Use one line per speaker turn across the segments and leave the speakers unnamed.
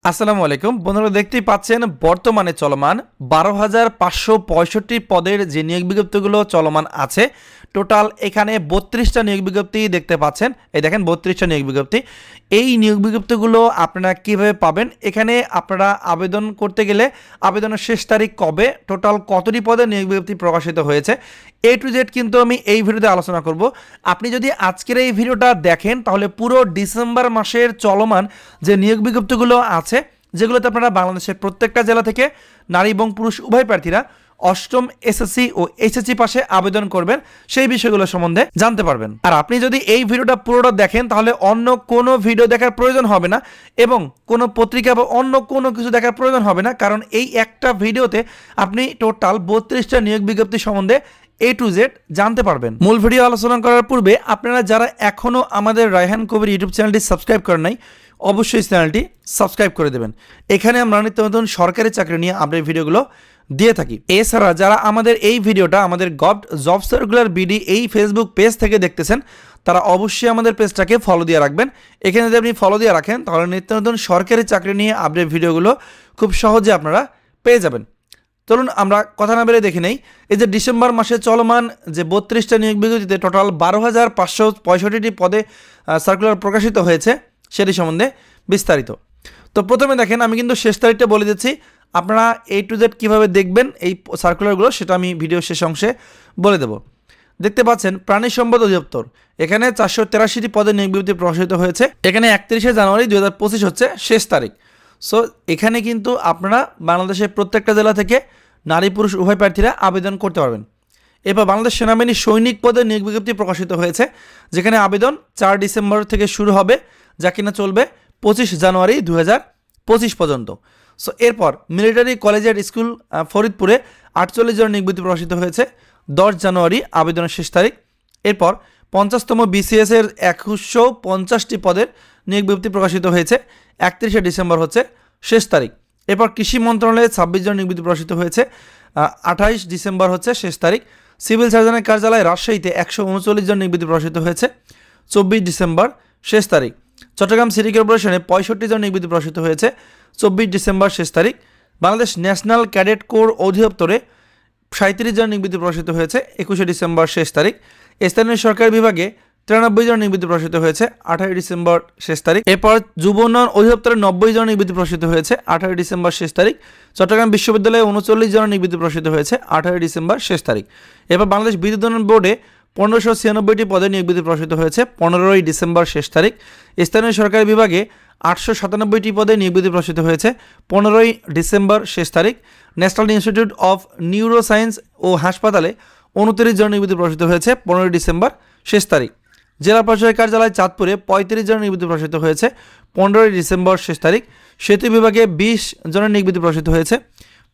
আসসালামু আলাইকুম বন্ধুরা, দেখতেই পাচ্ছেন বর্তমানে চলমান 12,565 পদের যে নিয়োগ বিজ্ঞপ্তিগুলো চলমান আছে। টোটাল এখানে 32টা নিয়োগ বিজ্ঞপ্তি দেখতে পাচ্ছেন। এই দেখেন 32টা নিয়োগ বিজ্ঞপ্তি। এই নিয়োগ বিজ্ঞপ্তিগুলো আপনারা কিভাবে পাবেন, এখানে আপনারা আবেদন করতে গেলে আবেদনের শেষ তারিখ কবে, টোটাল কতটি পদে নিয়োগ বিজ্ঞপ্তি প্রকাশিত হয়েছে, A to Z কিন্তু আমি এই ভিডিওতে আলোচনা করব। আপনি যদি আজকের এই ভিডিওটা দেখেন তাহলে পুরো ডিসেম্বর মাসের চলমান যে নিয়োগ বিজ্ঞপ্তিগুলো আছে, যেগুলোতে আপনারা বাংলাদেশের প্রত্যেকটা জেলা থেকে নারী এবং পুরুষ উভয় প্রার্থীরা অষ্টম এসএসসি ও এইচএসসি পাশে আবেদন করবেন, সেই বিষয়গুলো সম্বন্ধে জানতে পারবেন। আর আপনি যদি এই ভিডিওটা পুরোটা দেখেন তাহলে অন্য কোনো ভিডিও দেখার প্রয়োজন হবে না এবং কোনো পত্রিকা বা অন্য কোনো কিছু দেখার প্রয়োজন হবে না, কারণ এই একটা ভিডিওতে আপনি টোটাল 32টা নিয়োগ বিজ্ঞপ্তি সম্বন্ধে A to Z জানতে পারবেন। মূল ভিডিও আলোচনা করার পূর্বে আপনারা যারা এখনও আমাদের রায়হান কবির ইউটিউব চ্যানেলটি সাবস্ক্রাইব করেন নাই, অবশ্যই চ্যানেলটি সাবস্ক্রাইব করে দেবেন। এখানে আমরা নিত্য নতুন সরকারি চাকরি নিয়ে আপডেট ভিডিওগুলো দিয়ে থাকি। এছাড়া যারা আমাদের এই ভিডিওটা আমাদের গভর্নমেন্ট জব সার্কুলার বিডি এই ফেসবুক পেজ থেকে দেখতেছেন, তারা অবশ্যই আমাদের পেজটাকে ফলো দিয়ে রাখবেন। এখানে যদি আপনি ফলো দিয়ে রাখেন তাহলে নিত্য নতুন সরকারি চাকরি নিয়ে আপডেট ভিডিওগুলো খুব সহজে আপনারা পেয়ে যাবেন। চলুন আমরা কথা না বেরিয়ে দেখে নেই। এই যে ডিসেম্বর মাসে চলমান যে 32টা নিয়োগ বিজ্ঞপ্তিতে টোটাল 12,565টি পদে সার্কুলার প্রকাশিত হয়েছে সেটি সম্বন্ধে বিস্তারিত। তো প্রথমে দেখেন, আমি কিন্তু শেষ তারিখটা বলে দিচ্ছি, আপনারা A to Z কীভাবে দেখবেন এই সার্কুলারগুলো সেটা আমি ভিডিও শেষ অংশে বলে দেব। দেখতে পাচ্ছেন প্রাণী সম্পদ অধিদপ্তর, এখানে 483টি পদে নিয়োগ বিজ্ঞপ্তি প্রকাশিত হয়েছে। এখানে 31শে জানুয়ারি 2025 হচ্ছে শেষ তারিখ। সো এখানে কিন্তু আপনারা বাংলাদেশের প্রত্যেকটা জেলা থেকে নারী পুরুষ উভয় প্রার্থীরা আবেদন করতে পারবেন। এরপর বাংলাদেশ সেনাবাহিনী সৈনিক পদে নিয়োগ বিজ্ঞপ্তি প্রকাশিত হয়েছে, যেখানে আবেদন 4 ডিসেম্বর থেকে শুরু হবে, যা কিনা চলবে 25 জানুয়ারি 2025 পর্যন্ত। সো এরপর মিলিটারি কলেজিয়েট স্কুল ফরিদপুরে 48 জন নিয়োগ বিজ্ঞপ্তি প্রকাশিত হয়েছে, 10 জানুয়ারি আবেদনের শেষ তারিখ। এরপর 50তম BCS এর 150টি পদের নিয়োগ বিজ্ঞপ্তি প্রকাশিত হয়েছে, 31শে ডিসেম্বর হচ্ছে শেষ তারিখ। এরপর কৃষি মন্ত্রণালয়ে 26 জন নিয়োগ বিজ্ঞপ্তি প্রকাশিত হয়েছে, 28 ডিসেম্বর হচ্ছে শেষ তারিখ। সিভিল সার্জনের কার্যালয় রাজশাহীতে 139 জন নিয়োগ বিজ্ঞপ্তি প্রকাশিত হয়েছে, 24 ডিসেম্বর শেষ তারিখ। চট্টগ্রাম সিটি কর্পোরেশনে 65 জন নিয়োগ বিজ্ঞপ্তি প্রকাশিত হয়েছে, 24 ডিসেম্বর শেষ তারিখ। বাংলাদেশ ন্যাশনাল ক্যাডেট কোর অধিদপ্তরে 37 জন নিয়োগ বিজ্ঞপ্তি প্রকাশিত হয়েছে, 21শে ডিসেম্বর শেষ তারিখ। স্থানীয় সরকার বিভাগে 93 জন নিয়োগ বিজ্ঞপ্তি প্রকাশিত হয়েছে, 28 ডিসেম্বর শেষ তারিখ। এরপর যুব উন্নয়ন অধিদপ্তরে 90 জন নিয়োগ বিজ্ঞপ্তি প্রকাশিত হয়েছে, 28 ডিসেম্বর শেষ তারিখ। চট্টগ্রাম বিশ্ববিদ্যালয়ে 39 জন নিয়োগ বিজ্ঞপ্তি প্রকাশিত হয়েছে, 28 ডিসেম্বর শেষ তারিখ। এরপর বাংলাদেশ বিদ্যুৎ উন্নয়ন বোর্ডে 1596টি পদে নিয়োগ বিজ্ঞপ্তি প্রকাশিত হয়েছে, 15 ডিসেম্বর শেষ তারিখ। স্থানীয় সরকারি বিভাগে 897টি পদে নিয়োগ বিজ্ঞপ্তি প্রকাশিত হয়েছে, 15 ডিসেম্বর শেষ তারিখ। National Institute of Neuro Science ও হাসপাতালে 29 জন নিয়োগ বিজ্ঞপ্তি প্রকাশিত হয়েছে, 15 ডিসেম্বর শেষ তারিখ। জেলা প্রশাসক কার্যালয় চাঁদপুরে 35 জন নিয়োগ বিজ্ঞপ্তি প্রকাশিত হয়েছে, 15 ডিসেম্বর শেষ তারিখ। সেতু বিভাগে 20 জনের নিয়োগ বিজ্ঞপ্তি প্রকাশিত হয়েছে,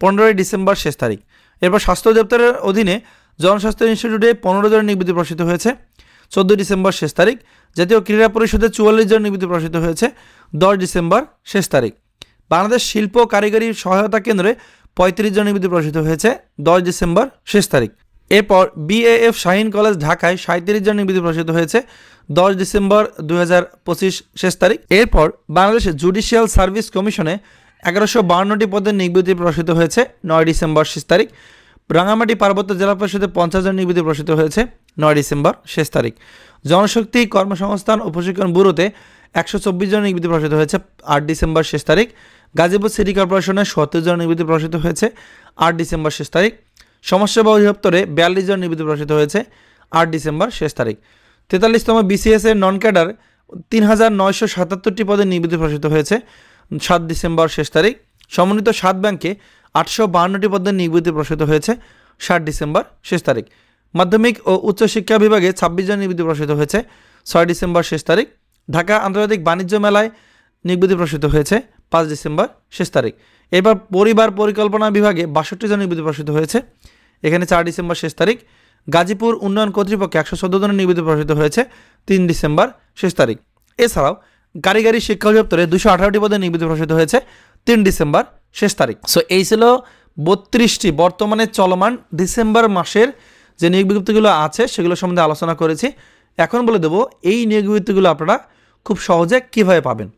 15 ডিসেম্বর শেষ তারিখ। এরপর স্বাস্থ্য অধিদপ্তরের অধীনে জনস্বাস্থ্য ইনস্টিটিউটে 15 জনের নিয়োগ বিজ্ঞপ্তি প্রকাশিত হয়েছে, 14 ডিসেম্বর শেষ তারিখ। জাতীয় ক্রীড়া পরিষদে 44 জন নিয়োগ বিজ্ঞপ্তি প্রকাশিত হয়েছে, 10 ডিসেম্বর শেষ তারিখ। বাংলাদেশ শিল্প কারিগরি সহায়তা কেন্দ্রে 35 জন নিয়োগ বিজ্ঞপ্তি প্রকাশিত হয়েছে, 10 ডিসেম্বর শেষ তারিখ। এরপর BAF শাহীন কলেজ ঢাকায় 37 জন নিয়োগ বিজ্ঞপ্তি প্রকাশিত হয়েছে, 10 ডিসেম্বর 2025 শেষ তারিখ। এরপর বাংলাদেশ জুডিশিয়াল সার্ভিস কমিশনে 1152টি পদের নিয়োগ বিজ্ঞপ্তি প্রকাশিত হয়েছে, 9 ডিসেম্বর শেষ তারিখ। রাঙামাটি পার্বত্য জেলা পরিষদে 50 জন নিয়োগ বিজ্ঞপ্তি প্রকাশিত হয়েছে, 9 ডিসেম্বর শেষ তারিখ। জনশক্তি কর্মসংস্থান ও প্রশিক্ষণ ব্যুরোতে 124 জন নিয়োগ বিজ্ঞপ্তি প্রকাশিত হয়েছে, 8 ডিসেম্বর শেষ তারিখ। গাজীপুর সিটি কর্পোরেশনে 70 জন নিয়োগ বিজ্ঞপ্তি প্রকাশিত হয়েছে, 8 ডিসেম্বর শেষ তারিখ। সমাজসেবা অধিদপ্তরে 42 জন নিয়োগ বিজ্ঞপ্তি প্রকাশিত হয়েছে, 8 ডিসেম্বর শেষ তারিখ। 43তম BCS এর নন ক্যাডার 3977টি পদে নিয়োগ বিজ্ঞপ্তি প্রকাশিত হয়েছে, 7 ডিসেম্বর শেষ তারিখ। সমন্বিত 7 ব্যাংকে 852টি পদে নিয়োগ বিজ্ঞপ্তি প্রকাশিত হয়েছে, 7 ডিসেম্বর শেষ তারিখ। মাধ্যমিক ও উচ্চশিক্ষা বিভাগে 26 জন নিয়োগ বিজ্ঞপ্তি প্রকাশিত হয়েছে, 6 ডিসেম্বর শেষ তারিখ। ঢাকা আন্তর্জাতিক বাণিজ্য মেলায় নিয়োগ বিজ্ঞপ্তি প্রকাশিত হয়েছে, 5 ডিসেম্বর শেষ তারিখ। এবার পরিবার পরিকল্পনা বিভাগে 62 জন নিয়োগ বিজ্ঞপ্তি প্রকাশিত হয়েছে, এখানে 4 ডিসেম্বর শেষ তারিখ। গাজীপুর উন্নয়ন কর্তৃপক্ষে 114 জনের নিয়োগ বিজ্ঞপ্তি প্রকাশিত হয়েছে, 3 ডিসেম্বর শেষ তারিখ। এছাড়াও কারিগরি শিক্ষা অধিদপ্তরে 218টি পদে নিয়োগ বিজ্ঞপ্তি প্রকাশিত হয়েছে, 3 ডিসেম্বর শেষ তারিখ। সো এই ছিল 32টি বর্তমানে চলমান ডিসেম্বর মাসের যে নিয়োগ বিজ্ঞপ্তিগুলো আছে সেগুলো সম্বন্ধে আলোচনা করেছি। এখন বলে দেব এই নিয়োগ বিজ্ঞপ্তিগুলো আপনারা খুব সহজে কীভাবে পাবেন।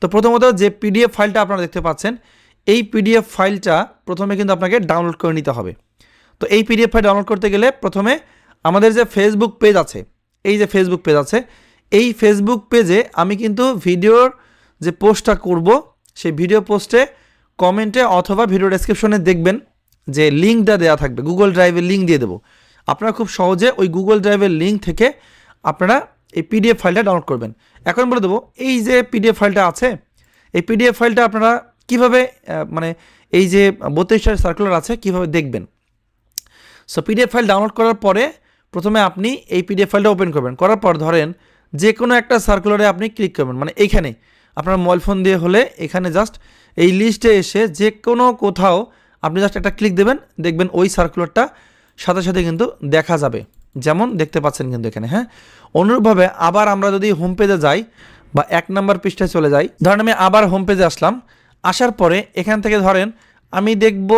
তো প্রথমত যে পিডিএফ ফাইলটা আপনারা দেখতে পাচ্ছেন, এই পিডিএফ ফাইলটা প্রথমে কিন্তু আপনাকে ডাউনলোড করে নিতে হবে। তো এই পিডিএফ ফাইল ডাউনলোড করতে গেলে প্রথমে আমাদের যে ফেসবুক পেজ আছে, এই যে ফেসবুক পেজ আছে, এই ফেসবুক পেজে আমি কিন্তু ভিডিওর যে পোস্টটা করব, সেই ভিডিও পোস্টে কমেন্টে অথবা ভিডিও ডেসক্রিপশনে দেখবেন যে লিঙ্কটা দেওয়া থাকবে, গুগল ড্রাইভের লিঙ্ক দিয়ে দেবো। আপনারা খুব সহজে ওই গুগল ড্রাইভের লিঙ্ক থেকে আপনারা এই পিডিএফ ফাইলটা ডাউনলোড করবেন। এখন বলে দেবো এই যে পিডিএফ ফাইলটা আছে, এই পিডিএফ ফাইলটা আপনারা কীভাবে মানে এই যে 32টা সার্কুলার আছে কীভাবে দেখবেন। সো পিডিএফ ফাইল ডাউনলোড করার পরে প্রথমে আপনি এই পিডিএফ ফাইলটা ওপেন করবেন। করার পর ধরেন যে কোনো একটা সার্কুলারে আপনি ক্লিক করবেন, মানে এইখানে আপনার মোবাইল ফোন দিয়ে হলে এখানে জাস্ট এই লিস্টে এসে যে কোনো কোথাও আপনি জাস্ট একটা ক্লিক দেবেন, দেখবেন ওই সার্কুলারটা সাথে সাথে কিন্তু দেখা যাবে, যেমন দেখতে পাচ্ছেন কিন্তু এখানে। হ্যাঁ, অনুরূপভাবে আবার আমরা যদি হোম পেজে যাই বা 1 নম্বর পৃষ্ঠায় চলে যাই, ধরেন আমি আবার হোম পেজে আসলাম, আসার পরে এখান থেকে ধরেন আমি দেখব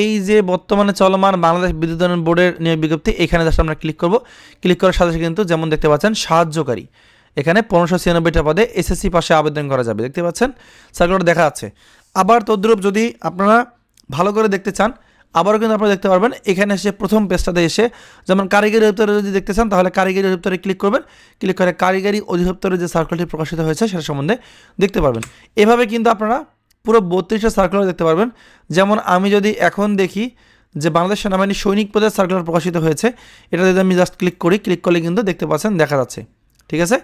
এই যে বর্তমানে চলমান বাংলাদেশ বিদ্যুৎ উন্নয়ন বোর্ডের নিয়োগ বিজ্ঞপ্তি, এখানে জাস্ট আমরা ক্লিক করব। ক্লিক করার সাথে সাথে কিন্তু যেমন দেখতে পাচ্ছেন সাহায্যকারী, এখানে 1596টা পদে এসএসসি পাশে আবেদন করা যাবে, দেখতে পাচ্ছেন সার্কুলার দেখা যাচ্ছে। আবার তদ্রূপ যদি আপনারা ভালো করে দেখতে চান, আবারও কিন্তু আপনারা দেখতে পারবেন এখানে এসে প্রথম পেজটাতে এসে, যেমন কারিগরি অধিদপ্তরে যদি দেখতে চান তাহলে কারিগরি অধিদপ্তরে ক্লিক করবেন। ক্লিক করে কারিগরি অধিদপ্তরে যে সার্কুলারটি প্রকাশিত হয়েছে সেটা সম্বন্ধে দেখতে পারবেন। এভাবে কিন্তু আপনারা পুরো 32টা সার্কুলার দেখতে পারবেন। যেমন আমি যদি এখন দেখি যে বাংলাদেশ সেনাবাহিনী সৈনিক পদের সার্কুলার প্রকাশিত হয়েছে, এটা যদি আমি জাস্ট ক্লিক করি, ক্লিক করলে কিন্তু দেখতে পাচ্ছেন দেখা যাচ্ছে, ঠিক আছে।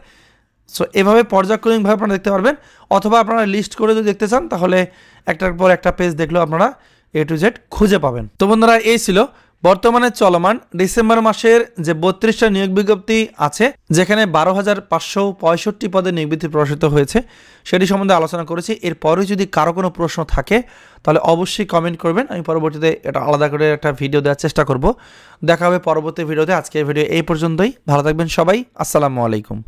সো এভাবে পর্যায়ক্রমিকভাবে আপনারা দেখতে পারবেন, অথবা আপনারা লিস্ট করে যদি দেখতে চান তাহলে একটার পর একটা পেজ দেখলেও আপনারা A to Z খুঁজে পাবেন। তো বন্ধুরা, এই ছিল বর্তমানে চলমান ডিসেম্বর মাসের যে 32টা নিয়োগ বিজ্ঞপ্তি আছে, যেখানে 12,565 পদে নিয়োগ বিজ্ঞপ্তি প্রকাশিত হয়েছে, সেটি সম্বন্ধে আলোচনা করেছি। এরপরে যদি কারো কোনো প্রশ্ন থাকে তাহলে অবশ্যই কমেন্ট করবেন, আমি পরবর্তীতে এটা আলাদা করে একটা ভিডিও দেওয়ার চেষ্টা করব। দেখা হবে পরবর্তী ভিডিওতে। আজকের ভিডিও এই পর্যন্তই, ভালো থাকবেন সবাই, আসসালামু আলাইকুম।